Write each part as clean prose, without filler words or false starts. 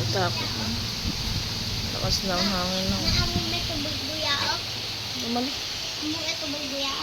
Takot na. Lakas ng hangin na. Amoy may tubig buya. Naman. Amoy may tubig buya.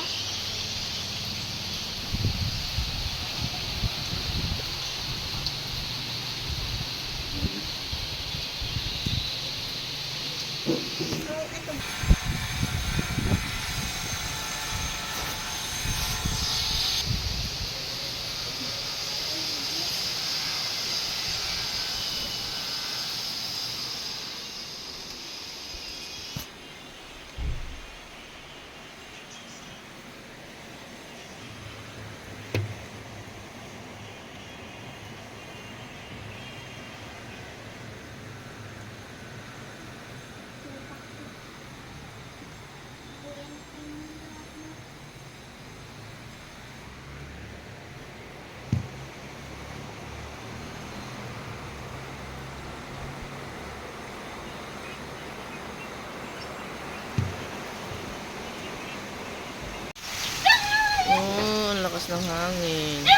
Oh, ang lakas ng hangin. No.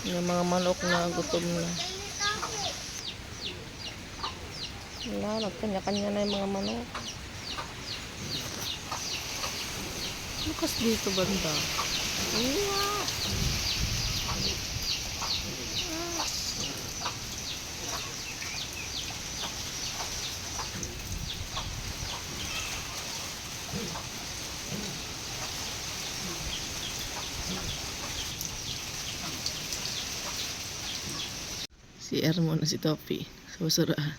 Yung mga manok na gutom na. Wala, nagkanya-kanya na yung mga manok. Lukas dito banda. Wow. Si Ermo na si Topi. Susurahan.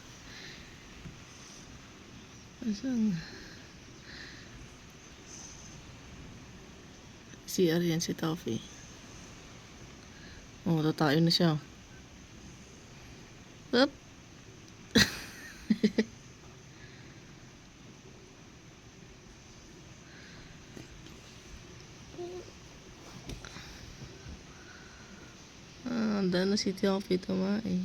Asang? Si Arian si Topi. Oh, tatayo na siya. Up. Handa na si Topi tumae.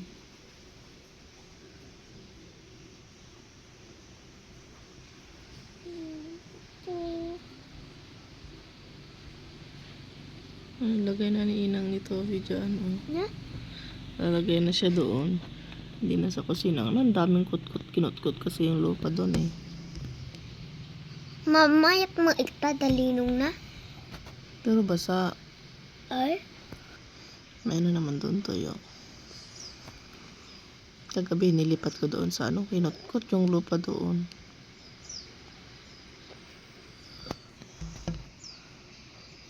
Lagay na ni Inang ni Topi dyan. Oh. Na? Lalagay na siya doon. Hindi na sa kusina. Ang daming kutkot. Kinutkot kasi yung lupa doon eh. Mamayat mo dalinong na. Pero basa. Ay? May ano naman doon tuyo. Kagabi nilipat ko doon sa ano. Kinutkot yung lupa doon.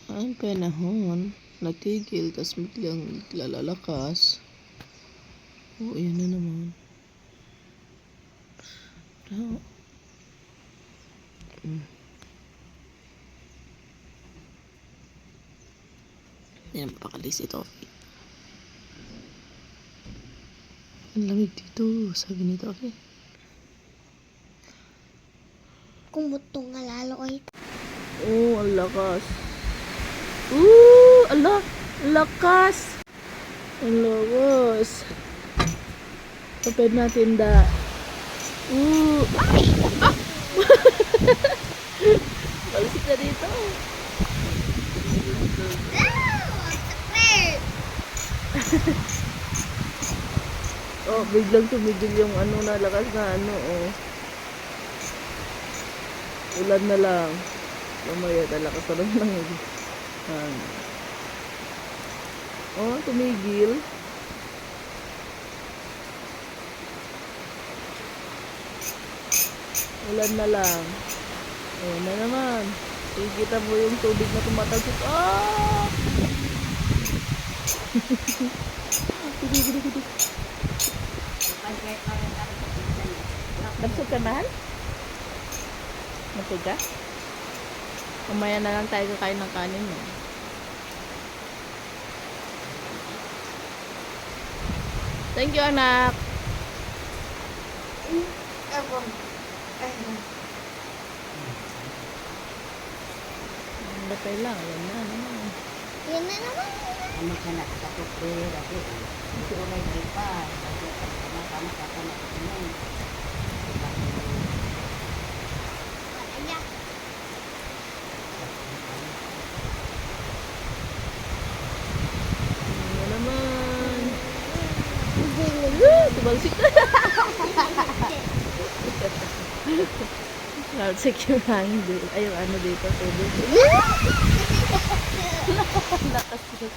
Ay, panahon. Natigil. Tapos biglang lalakas. Oo, yan na naman. No. Yan, papakalis ito. Ang lamig dito, sabi ni Topi. Kumutong nga lalo ay. Oh, ang lakas. Ala, lakas. Ang lakas. Kapag natin da. Ay! Ah! Balisik na dito. Oh, biglang tumigil yung ano na lakas na ano, oh. Ulan na lang. Mamaya talakas na lang. Oh, tumigil. Ulan na lang. Ayan na naman. Kikita mo yung tubig na tumatalsik. Ah! Nabsog ka mahal? Nabsog ka? Mamaya na lang tayo kakain ng kanin mo. Thank you, anak. Okay lang. Yan na naman. Yan na naman. Ano ka na katupre, dati. Ito may gripa. Dati kama ka na ito. Ayan. Yan na naman. Hindi. Tubalsik na. Talsik yung hangin. Ay, yung ano dito. Tubig. Lakas yun.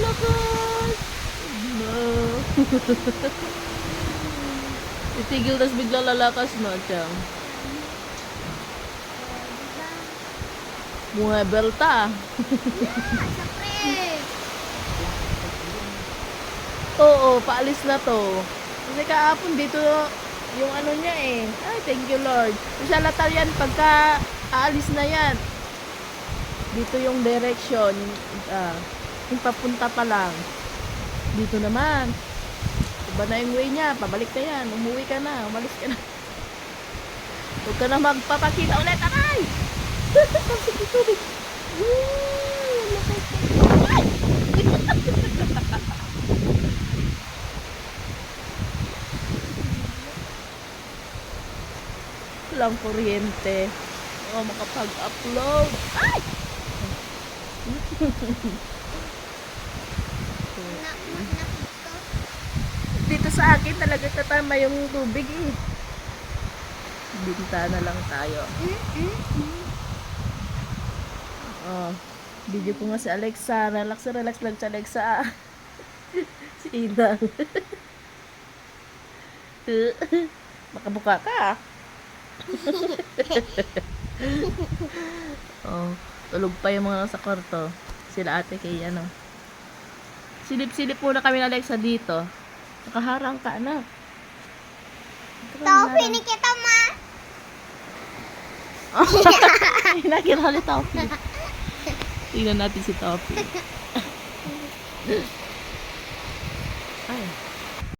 Lakas! No. Itigil, tas bigla lalakas, no, Chang? Muebelta. Siyempre. Oo, paalis na to. Kasi kahapon dito yung ano niya eh. Ay, thank you Lord. Sa latal yan, pagka aalis na yan. Dito yung direction. Yung papunta pa lang. Dito naman. Iba na yung way niya. Pabalik na yan. Umuwi ka na. Umalis ka na. Huwag ka na magpapakita ulit. Aray! Tapos ito. Ay! Walang kuryente. Makapag-upload. Ay! Dito sa akin talaga tatama yung tubig eh. Bintana lang tayo. Oh, video ko nga si Alexa. Relax lang si Alexa. Si Inang. Makabuka ka. Oh, tulog pa yung mga nasa kwarto. Sila ate kay ano. Silip-silip muna kami na Alexa dito. Nakaharang ka na. Topi ni kita, ma. Nakita ni Topi. Tingnan natin si Topi. Ay.